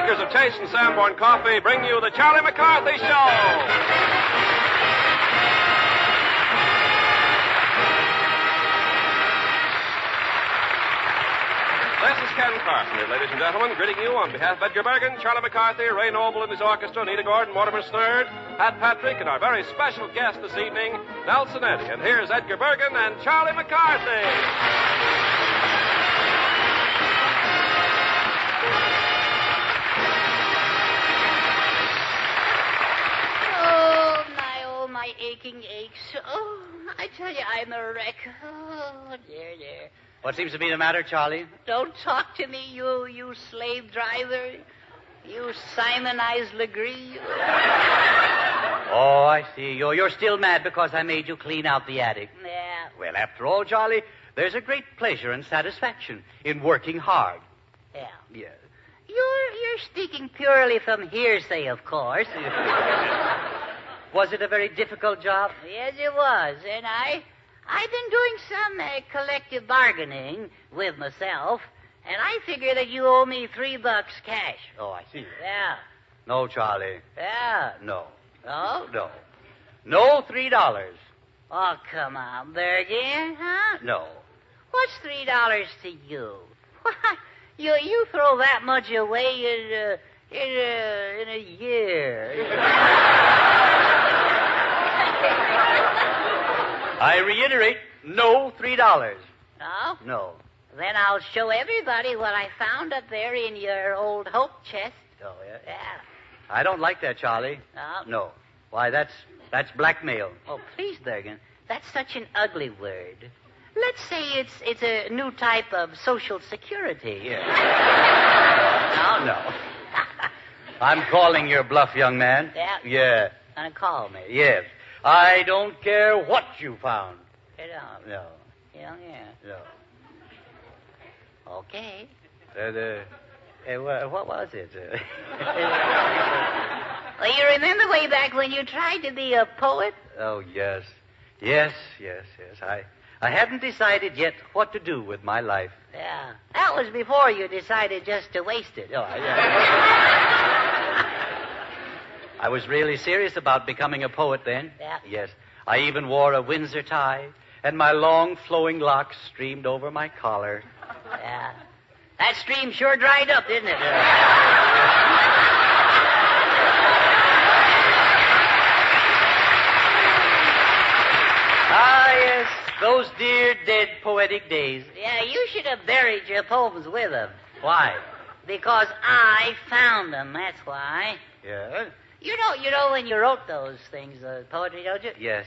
makers of Chase and Sanborn Coffee bring you the Charlie McCarthy Show. This is Ken Carpenter, ladies and gentlemen, greeting you on behalf of Edgar Bergen, Charlie McCarthy, Ray Noble and his orchestra, Anita Gordon, Mortimer Snerd, Pat Patrick, and our very special guest this evening, Nelson Eddy. And here's Edgar Bergen and Charlie McCarthy. Oh, my aching aches. Oh, I tell you, I'm a wreck. Oh, dear. What seems to be the matter, Charlie? Don't talk to me, you slave driver. You Simonized Legree. Oh, I see. You're still mad because I made you clean out the attic. Yeah. Well, after all, Charlie, there's a great pleasure and satisfaction in working hard. Yeah. Yes. You're speaking purely from hearsay, of course. Was it a very difficult job? Yes, it was. And I've been doing some collective bargaining with myself, and I figure that you owe me $3 cash. Oh, I see. Yeah. No, Charlie. Yeah. No. No? No. No $3. Oh, come on, Bergen, huh? No. What's $3 to you? Why, you throw that much away in a year. I reiterate, no $3. No? No. Then I'll show everybody what I found up there in your old hope chest. Oh, yeah? Yeah. I don't like that, Charlie. No? No. Why, that's blackmail. Oh, please, Bergen. That's such an ugly word. Let's say it's a new type of Social Security. Yeah. No. I'm calling your bluff, young man. Yeah? Yeah. Gonna call me. Yes. I don't care what you found. You don't? No. Yeah. No. Okay. What was it? Well, you remember way back when you tried to be a poet? Oh, yes. Yes. I hadn't decided yet what to do with my life. Yeah. That was before you decided just to waste it. Oh, yeah. I was really serious about becoming a poet then. Yeah. Yes. I even wore a Windsor tie, and my long flowing locks streamed over my collar. Yeah. That stream sure dried up, didn't it? Yes. Those dear, dead poetic days. Yeah, you should have buried your poems with them. Why? Because I found them, that's why. Yeah? You know when you wrote those things, poetry, don't you? Yes.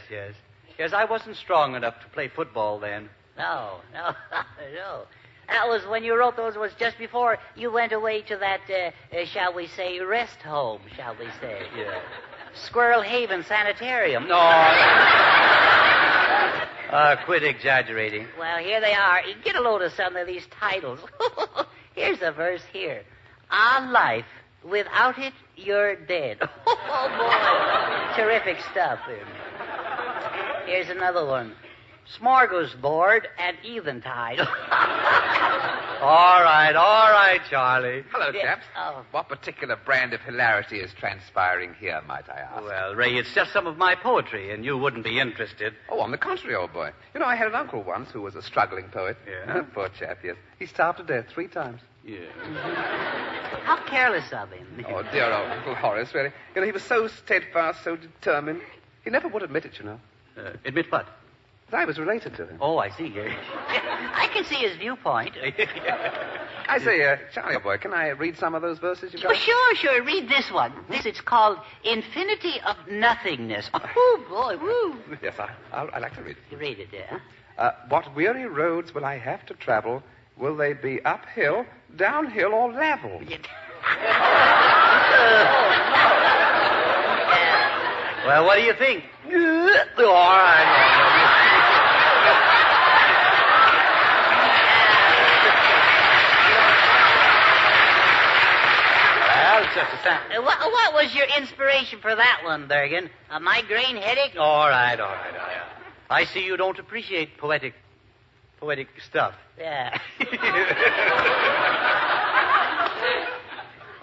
Yes, I wasn't strong enough to play football then. No. That was when you wrote those, was just before you went away to that, shall we say, rest home, shall we say. Yeah. Squirrel Haven Sanitarium. No. Quit exaggerating. Well, here they are. Get a load of some of these titles. Here's a verse here. On life, without it, you're dead. Oh, boy. Terrific stuff. Here's another one. Smorgasbord and Eventide. All right, Charlie. Hello, chaps. Oh. What particular brand of hilarity is transpiring here, might I ask? Well, Ray, it's just some of my poetry, and you wouldn't be interested. Oh, on the contrary, old boy. You know, I had an uncle once who was a struggling poet. Yeah? Poor chap, yes. He starved to death 3 times. Yeah. How careless of him. Oh, dear old Uncle Horace, really. You know, he was so steadfast, so determined. He never would admit it, you know. Admit what? That I was related to him. Oh, I see. I can see his viewpoint. I say, Charlie, old boy, can I read some of those verses you've got? Sure. Read this one. It's called Infinity of Nothingness. Oh, boy, woo. Yes, I like to read it. You read it, yeah? What weary roads will I have to travel? Will they be uphill, downhill, or level? Well, what do you think? All right. Well, it's just a sample. What was your inspiration for that one, Bergen? A migraine headache? All right. I see you don't appreciate poetic stuff. Yeah.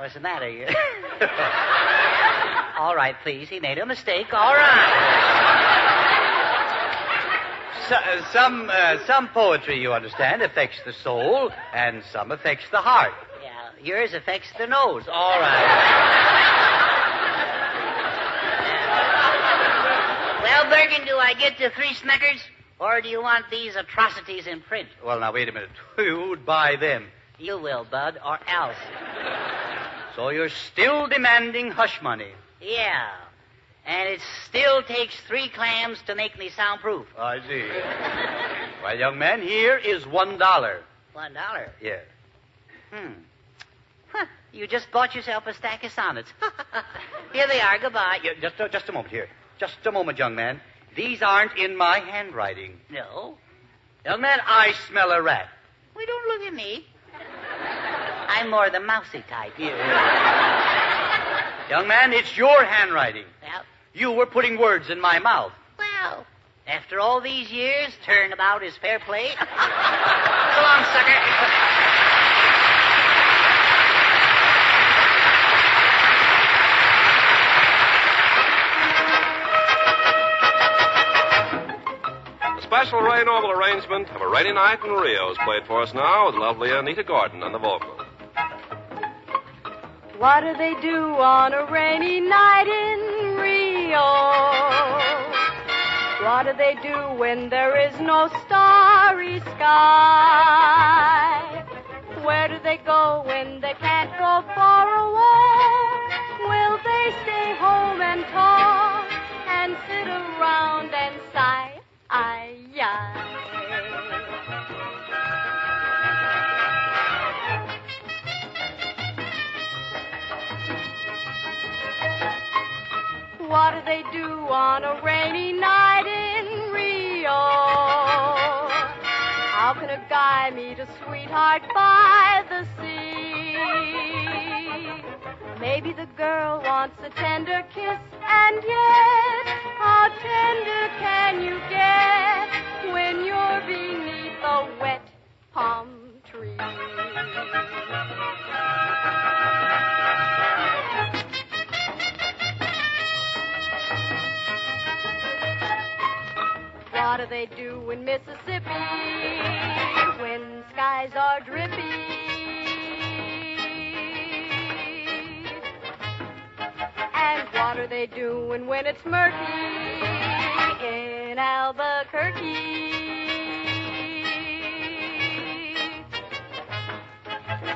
What's the matter? All right, please. He made a mistake. All right. Some poetry, you understand, affects the soul, and some affects the heart. Yeah, yours affects the nose. All right. Well, Bergen, do I get the 3 Snickers? Or do you want these atrocities in print? Well, now, wait a minute. Who'd buy them? You will, Bud, or else. So you're still demanding hush money? Yeah. And it still takes 3 clams to make me soundproof. I see. Well, young man, here is $1. $1? Yeah. Huh. You just bought yourself a stack of sonnets. Here they are. Goodbye. Yeah, just a moment here. Just a moment, young man. These aren't in my handwriting. No. Young man, I smell a rat. Well, don't look at me. I'm more the mousy type. Young man, it's your handwriting. Well, You were putting words in my mouth. well, after all these years, turnabout is fair play. So long, sucker. Special Ray Noble arrangement of A Rainy Night in Rio is played for us now with lovely Anita Gordon on the vocal. What do they do on a rainy night in Rio? What do they do when there is no starry sky? Where do they go when they can't go far away? Will they stay home and talk and sit around and sigh? Ay, ay. What do they do on a rainy night in Rio? How can a guy meet a sweetheart by the sea? Maybe the girl wants a tender kiss, and yet how tender can you get when you're beneath a wet palm tree? What do they do in Mississippi when skies are drippy? And what are they doing when it's murky in Albuquerque?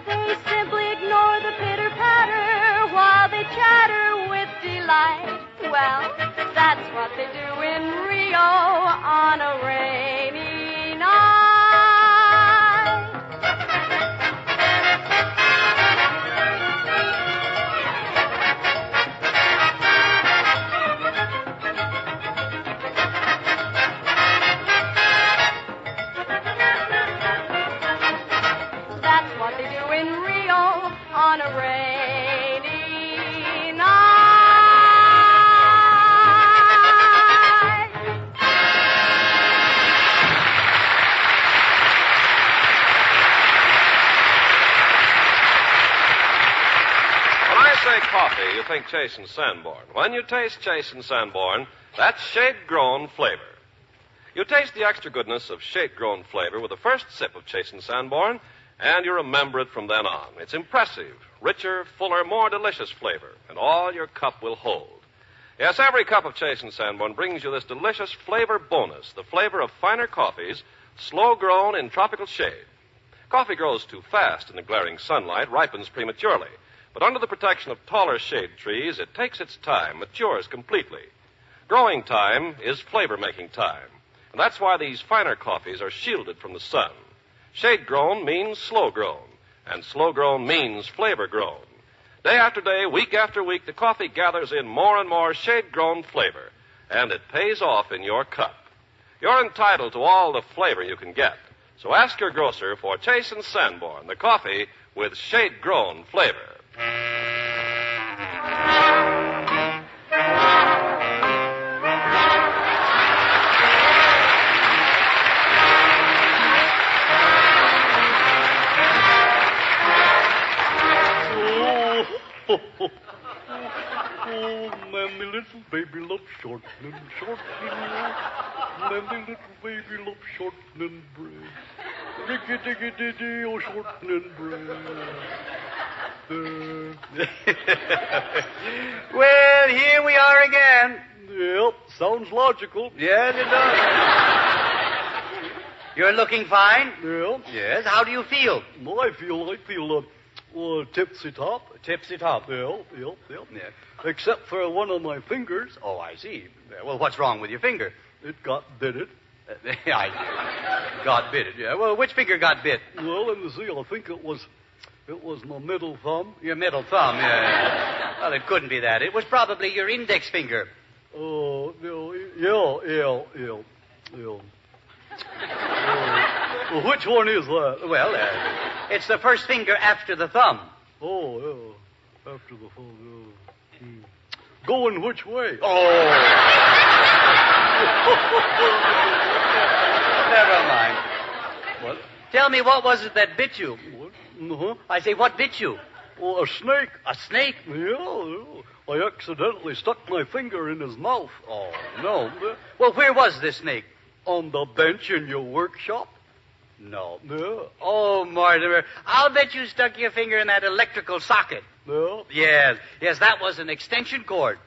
They simply ignore the pitter-patter while they chatter with delight. Well, that's what they do in Rio on a rainy night. That's what they do in Rio on a rainy night. When I say coffee, you think Chase and Sanborn. When you taste Chase and Sanborn, that's shade-grown flavor. You taste the extra goodness of shade-grown flavor with the first sip of Chase and Sanborn, and you remember it from then on. It's impressive, richer, fuller, more delicious flavor, and all your cup will hold. Yes, every cup of Chase and Sanborn brings you this delicious flavor bonus, the flavor of finer coffees, slow-grown in tropical shade. Coffee grows too fast in the glaring sunlight, ripens prematurely. But under the protection of taller shade trees, it takes its time, matures completely. Growing time is flavor-making time. And that's why these finer coffees are shielded from the sun. Shade-grown means slow-grown, and slow-grown means flavor-grown. Day after day, week after week, the coffee gathers in more and more shade-grown flavor, and it pays off in your cup. You're entitled to all the flavor you can get. So ask your grocer for Chase and Sanborn, the coffee with shade-grown flavor. little baby love shortening, nanny little baby love shortening bread. Riggy-diggy-diggy, oh, shortening bread. Well, here we are again. Yep, sounds logical. Yes, it does. You're looking fine? Yeah. Yes. How do you feel? Well, I feel tipsy top. Tipsy top. Yep. Yeah. Except for one of my fingers. Oh, I see. Well, what's wrong with your finger? It got bitted. I see. Got bitted. Yeah. Well, which finger got bit? Well, let me see. I think it was my middle thumb. Your middle thumb. Yeah. Well, it couldn't be that. It was probably your index finger. Oh, yeah. Well, which one is that? Well, it's the first finger after the thumb. Oh, yeah. After the thumb, yeah. Going which way? Oh. Never mind. What? Tell me, what was it that bit you? What? Uh-huh. I say, what bit you? Oh, a snake. A snake? Yeah. I accidentally stuck my finger in his mouth. Oh, no. Well, where was this snake? On the bench in your workshop? No. Yeah. Oh, Mortimer, I'll bet you stuck your finger in that electrical socket. Yeah. Yes, that was an extension cord.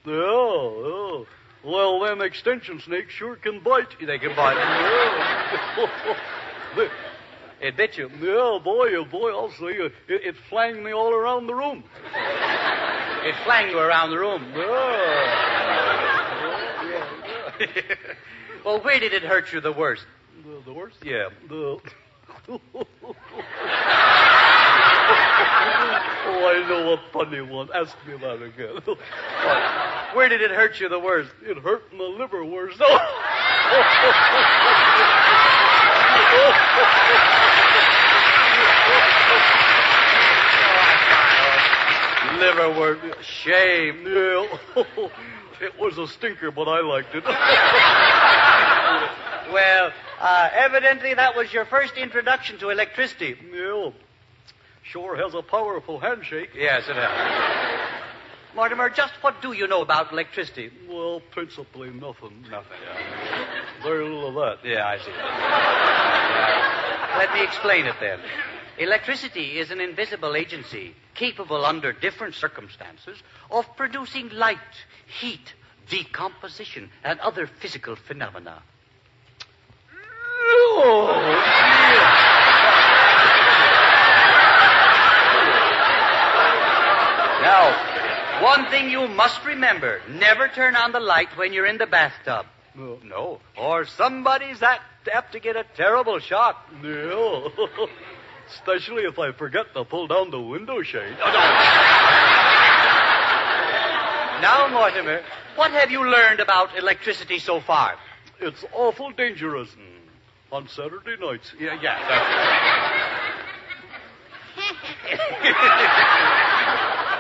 Yeah. Well, them extension snakes sure can bite. They can bite. Yeah. It bit you. Yeah, boy, I'll say it flanged me all around the room. It flanged you around the room. Yeah. Well, where did it hurt you the worst? The worst? Yeah. Oh, I know a funny one. Ask me that again. Where did it hurt you the worst? It hurt my liver worse. Liverwort. Shame. Yeah. It was a stinker, but I liked it. Well, evidently that was your first introduction to electricity. Yeah. Sure has a powerful handshake. Yes, it has. Mortimer, just what do you know about electricity? Well, principally nothing. Nothing. Very little of that. Yeah, I see. Let me explain it then. Electricity is an invisible agency capable under different circumstances of producing light, heat, decomposition, and other physical phenomena. Now, one thing you must remember, never turn on the light when you're in the bathtub. No, or somebody's apt to get a terrible shock. Yeah. Especially if I forget to pull down the window shade. Now, Mortimer, what have you learned about electricity so far? It's awful dangerous. On Saturday nights. Yeah,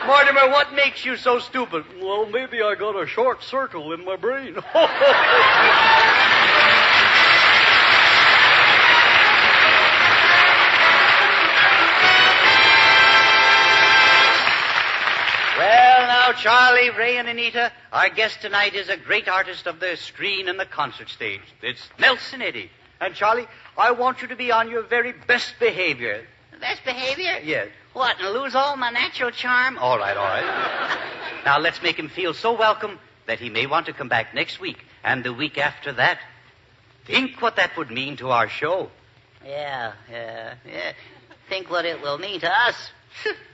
Mortimer, what makes you so stupid? Well, maybe I got a short circle in my brain. Well, now, Charlie, Ray, and Anita, our guest tonight is a great artist of the screen and the concert stage. It's Nelson Eddy. And, Charlie, I want you to be on your very best behavior. Best behavior? Yes. What, and lose all my natural charm? All right. Now, let's make him feel so welcome that he may want to come back next week and the week after that. Think what that would mean to our show. Yeah. Think what it will mean to us.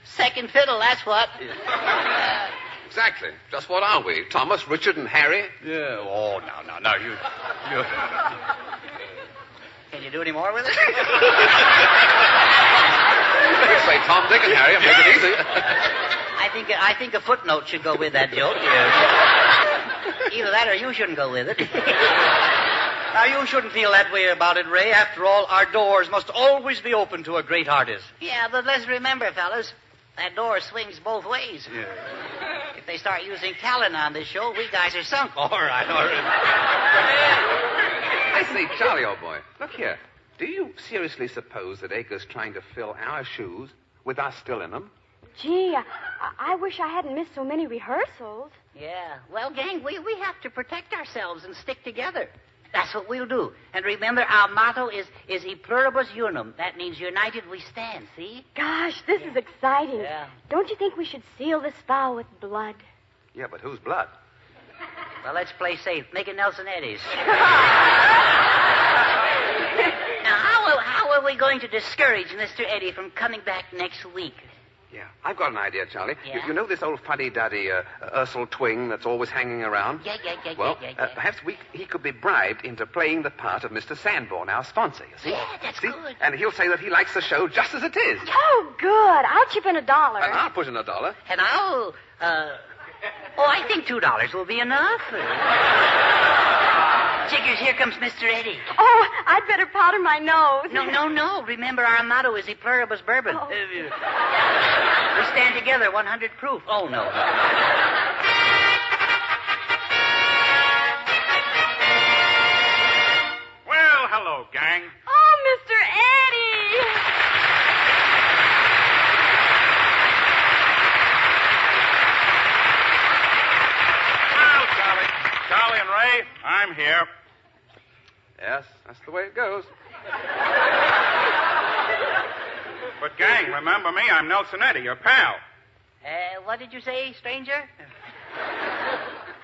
Second fiddle, that's what. Exactly. Just what are we? Thomas, Richard, and Harry? Yeah. Oh, no. You... Can you do any more with it? Say Tom, Dick, and Harry, and make it easy. I think a footnote should go with that joke. Either that or you shouldn't go with it. Now, you shouldn't feel that way about it, Ray. After all, our doors must always be open to a great artist. Yeah, but let's remember, fellas, that door swings both ways. Yeah. If they start using talent on this show, we guys are sunk. All right. I say, Charlie, old boy, look here. Do you seriously suppose that Acre's trying to fill our shoes with us still in them? Gee, I wish I hadn't missed so many rehearsals. Yeah. Well, gang, we have to protect ourselves and stick together. That's what we'll do. And remember, our motto is e pluribus unum. That means united we stand, see? Gosh, this is exciting. Yeah. Don't you think we should seal this vow with blood? Yeah, but whose blood? Well, let's play safe. Make it Nelson Eddy's. Now, how are we going to discourage Mr. Eddy from coming back next week? Yeah, I've got an idea, Charlie. Yeah? You know this old fuddy-duddy Ursel Twing that's always hanging around? Yeah. Well, perhaps he could be bribed into playing the part of Mr. Sanborn, our sponsor, you see? Yeah, that's good. And he'll say that he likes the show just as it is. Oh, good. I'll chip in $1. And I'll put in $1. And I'll, I think $2 will be enough. Jiggers, here comes Mr. Eddy. Oh, I'd better powder my nose. No. Remember, our motto is e pluribus bourbon. Oh. We stand together, 100 proof. Oh, no. Well, hello, gang. Oh, Mr. Eddy. Well, Charlie and Ray, I'm here. Yes, that's the way it goes. But, gang, remember me? I'm Nelson Eddy, your pal. What did you say, stranger?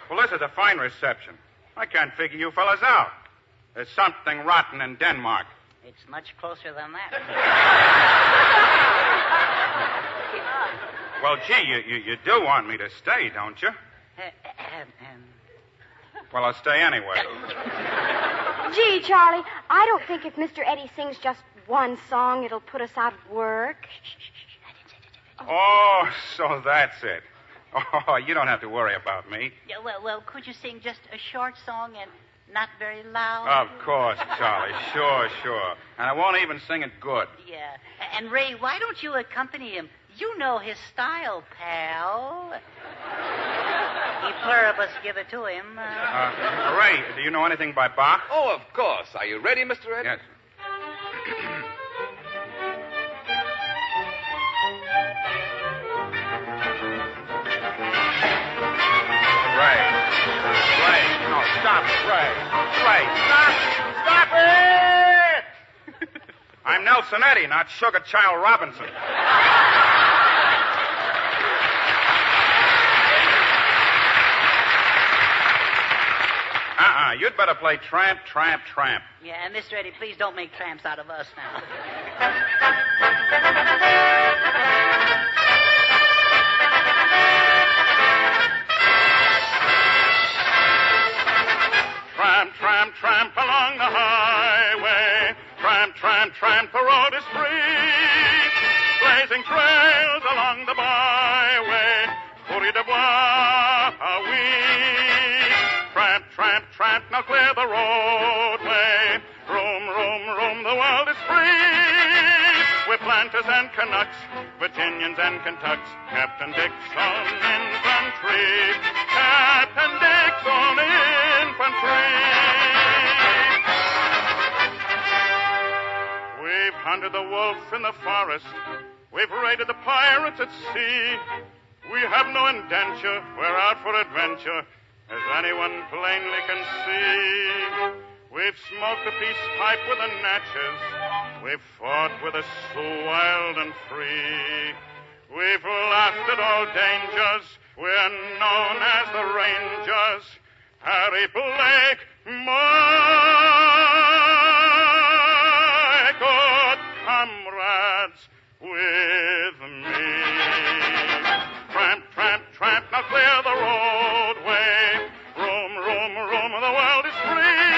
Well, this is a fine reception. I can't figure you fellas out. There's something rotten in Denmark. It's much closer than that. Well, gee, you do want me to stay, don't you? Well, I'll stay anyway. Gee, Charlie, I don't think if Mr. Eddy sings just one song, it'll put us out of work. Oh, so that's it. Oh, you don't have to worry about me. Yeah, well, could you sing just a short song and not very loud? Of course, Charlie. Sure. And I won't even sing it good. Yeah. And Ray, why don't you accompany him? You know his style, pal. E pluribus, give it to him. Ray, do you know anything by Bach? Oh, of course. Are you ready, Mr. Eddy? Yes. Ray. No, stop it, Ray. Stop it! I'm Nelson Eddy, not Sugar Child Robinson. You'd better play Tramp, Tramp, Tramp. Yeah, and Mr. Eddy, please don't make tramps out of us now. Tramp, tramp, tramp along the highway. Tramp, tramp, tramp, the road is free. Blazing trails along the byway. Pourri de bois, oui. Tramp, tramp, tramp, now clear the roadway. Roam, the world is free. With planters and Canucks, Virginians and Kentucks, Captain Dixon infantry. Captain Dixon infantry. We've hunted the wolf in the forest. We've raided the pirates at sea. We have no indenture. We're out for adventure, as anyone plainly can see. We've smoked a peace pipe with the Natchez. We've fought with the Sioux wild and free. We've laughed at all dangers. We're known as the Rangers. Harry Blake, my good comrades, with me. Tramp, tramp, tramp, now clear the roadway. Roam, the world is free.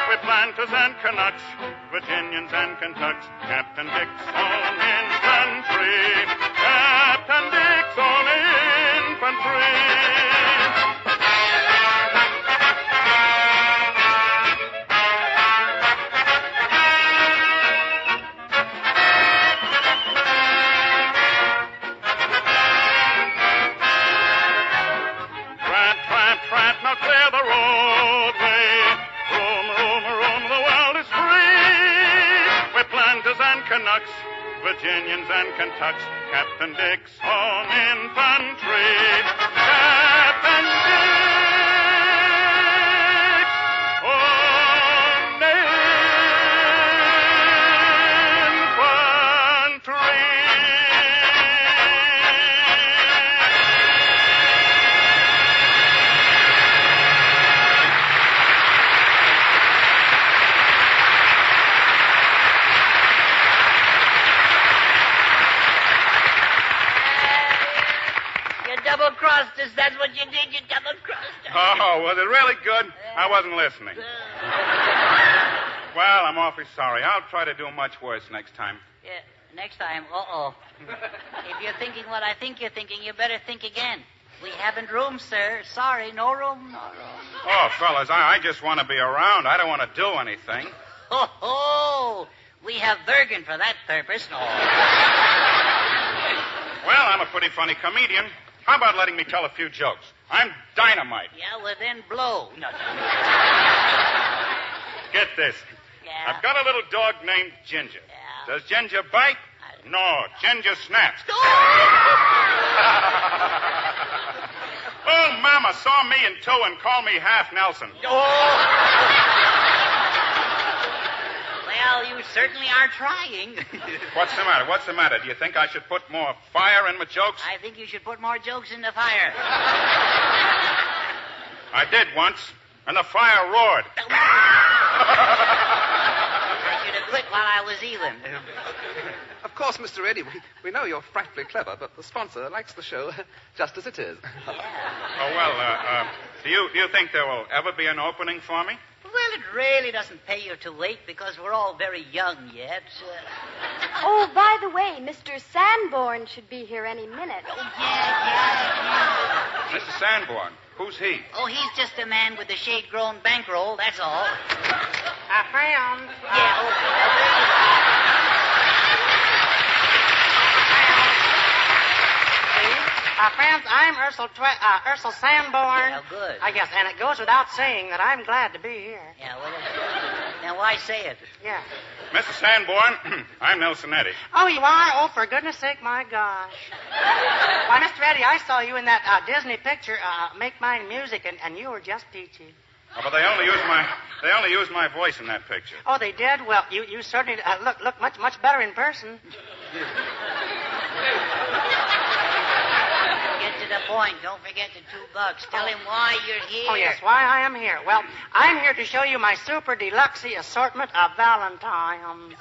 With planters and Canucks, Virginians and Kentucks, Captain Dixon infantry. Captain Dixon infantry. Now clear the roadway. Roam, the world is free. With planters and Canucks, Virginians and Kentucks, Captain Dick's own infantry. Captain Dick's own infantry. Double-crossed us. That's what you did. You double-crossed us. Oh, was it really good? I wasn't listening. Well, I'm awfully sorry. I'll try to do much worse next time. Yeah, next time. If you're thinking what I think you're thinking, you better think again. We haven't room, sir. Sorry, no room, no room. Oh, fellas, I just want to be around. I don't want to do anything. We have Bergen for that purpose. No. Well, I'm a pretty funny comedian. How about letting me tell a few jokes? I'm dynamite. Yeah, well, then blow. No. Get this. Yeah. I've got a little dog named Ginger. Yeah. Does Ginger bite? No, Ginger snaps. Oh, Mama saw me in two and called me Half Nelson. Well, you certainly are trying. What's the matter? What's the matter? Do you think I should put more fire in my jokes? I think you should put more jokes in the fire. I did once, and the fire roared. I should have quit while I was even. Of course, Mr. Eddy, we know you're frightfully clever, but the sponsor likes the show just as it is. Yeah. Oh, well, do you think there will ever be an opening for me? Well, it really doesn't pay you to wait because we're all very young yet. Oh, by the way, Mr. Sanborn should be here any minute. Yeah. Mr. Sanborn, who's he? Oh, he's just a man with a shade-grown bankroll, that's all. I found. I'm Ursel Sanborn. Yeah, good. I guess, and it goes without saying that I'm glad to be here. Yeah, well, now why say it? Yeah. Mr. Sanborn, I'm Nelson Eddy. Oh, you are? Oh, for goodness sake, my gosh. Why, Mr. Eddy, I saw you in that Disney picture, Make Mine Music, and you were just peachy. Oh, but they only used my voice in that picture. Oh, they did? Well, you certainly look much better in person. Get to the point. Don't forget the $2. Tell him why you're here. Oh, yes, why I am here. Well, I'm here to show you my super deluxe assortment of Valentines.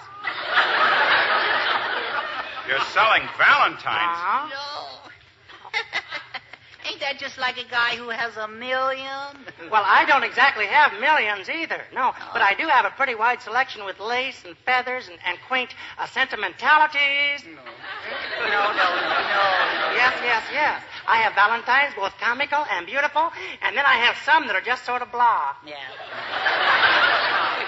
You're selling Valentines? Uh-huh. No. Ain't that just like a guy who has $1 million? Well, I don't exactly have millions either, no. But I do have a pretty wide selection with lace and feathers and quaint sentimentalities. No. Yes. I have Valentines, both comical and beautiful, and then I have some that are just sort of blah. Yeah.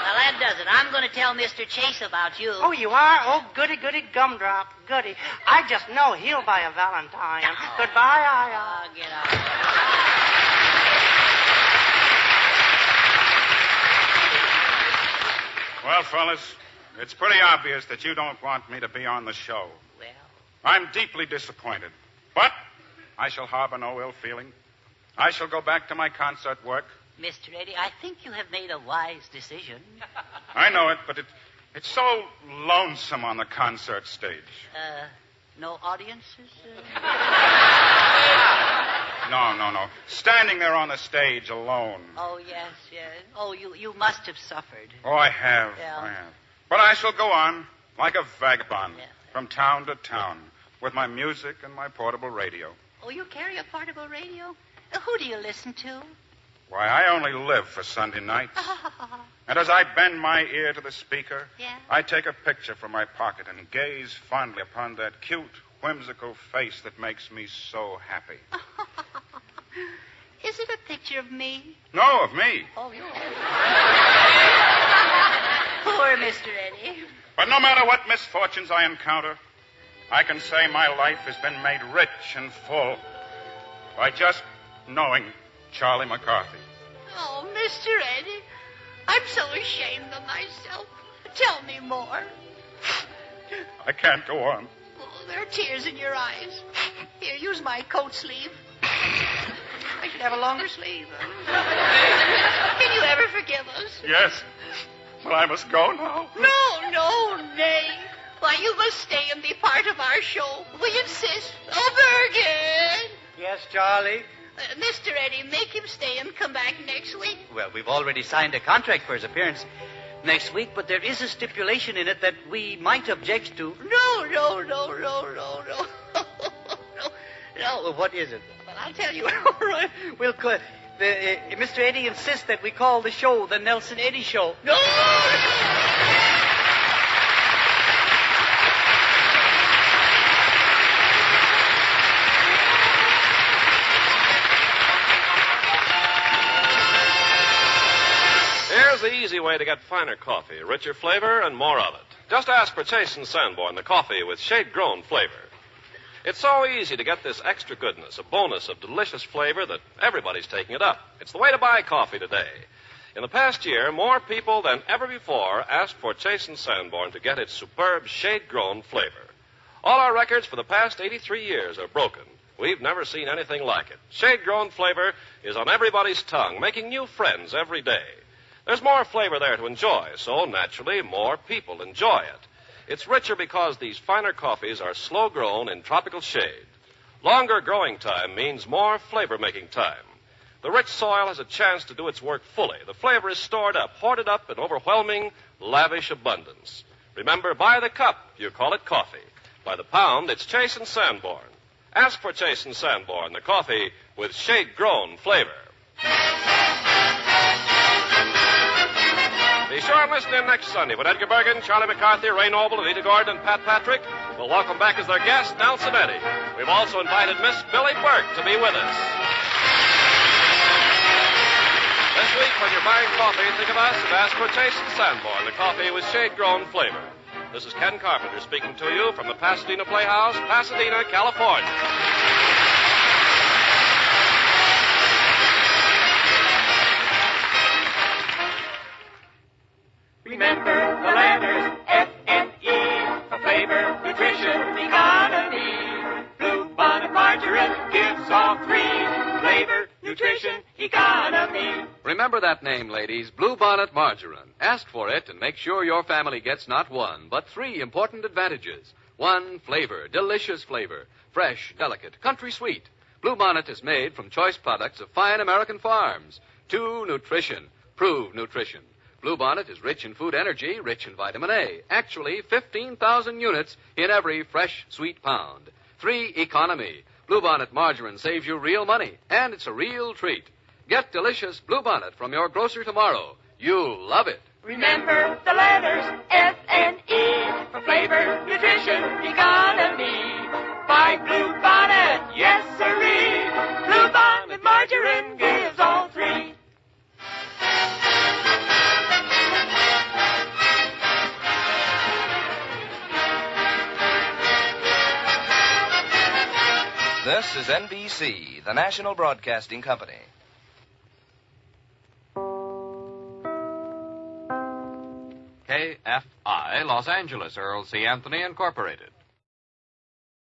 Well, that does it. I'm going to tell Mr. Chase about you. Oh, you are? Oh, goody, gumdrop, goody. I just know he'll buy a Valentine. Oh. Goodbye, Get out. Well, fellas, it's pretty obvious that you don't want me to be on the show. Well, I'm deeply disappointed. But I shall harbor no ill feeling. I shall go back to my concert work. Mr. Eddy, I think you have made a wise decision. I know it, but it's so lonesome on the concert stage. No audiences? No. Standing there on the stage alone. Oh, yes. Oh, you must have suffered. Oh, I have. Yeah. I have. But I shall go on like a vagabond Yeah. from town to town with my music and my portable radio. Oh, you carry a portable radio? Who do you listen to? Why, I only live for Sunday nights. And as I bend my ear to the speaker, Yeah. I take a picture from my pocket and gaze fondly upon that cute, whimsical face that makes me so happy. Is it a picture of me? No, of me. Oh, you. Poor Mr. Eddy. But no matter what misfortunes I encounter, I can say my life has been made rich and full by just knowing Charlie McCarthy. Oh, Mr. Eddy, I'm so ashamed of myself. Tell me more. I can't go on. Oh, there are tears in your eyes. Here, use my coat sleeve. I should have a longer sleeve. Can you ever forgive us? Yes. But I must go now. No, nay. Why, you must stay and be part of our show. We insist. Oh, Bergen! Yes, Charlie? Mr. Eddy, make him stay and come back next week. Well, we've already signed a contract for his appearance next week, but there is a stipulation in it that we might object to. No. No, what is it? Well, I'll tell you. All right. We'll call Mr. Eddy insists that we call the show the Nelson Eddy Show. No! Here's the easy way to get finer coffee, richer flavor, and more of it. Just ask for Chase and Sanborn, the coffee with shade-grown flavor. It's so easy to get this extra goodness, a bonus of delicious flavor, that everybody's taking it up. It's the way to buy coffee today. In the past year, more people than ever before asked for Chase and Sanborn to get its superb shade-grown flavor. All our records for the past 83 years are broken. We've never seen anything like it. Shade-grown flavor is on everybody's tongue, making new friends every day. There's more flavor there to enjoy, so naturally more people enjoy it. It's richer because these finer coffees are slow-grown in tropical shade. Longer growing time means more flavor-making time. The rich soil has a chance to do its work fully. The flavor is stored up, hoarded up in overwhelming, lavish abundance. Remember, by the cup, you call it coffee. By the pound, it's Chase and Sanborn. Ask for Chase and Sanborn, the coffee with shade-grown flavor. Be sure and listen in next Sunday when Edgar Bergen, Charlie McCarthy, Ray Noble, Anita Gordon, and Pat Patrick will welcome back as their guest Nelson Eddy. We've also invited Miss Billy Burke to be with us. This week, when you're buying coffee, think of us and ask for Chase and Sanborn, the coffee with shade-grown flavor. This is Ken Carpenter speaking to you from the Pasadena Playhouse, Pasadena, California. Remember the letters F-N-E for flavor, nutrition, economy. Blue Bonnet Margarine gives all three: flavor, nutrition, economy. Remember that name, ladies, Blue Bonnet Margarine. Ask for it and make sure your family gets not one, but three important advantages. One, flavor, delicious flavor, fresh, delicate, country sweet. Blue Bonnet is made from choice products of fine American farms. Two, nutrition, proved nutrition. Blue Bonnet is rich in food energy, rich in vitamin A. Actually, 15,000 units in every fresh, sweet pound. Three, economy. Blue Bonnet margarine saves you real money, and it's a real treat. Get delicious Blue Bonnet from your grocer tomorrow. You'll love it. Remember the letters F-N-E for flavor, nutrition, economy. Buy Blue Bonnet, yes sirree. Blue Bonnet Margarine gives all three. This is NBC, the National Broadcasting Company. KFI, Los Angeles, Earl C. Anthony, Incorporated.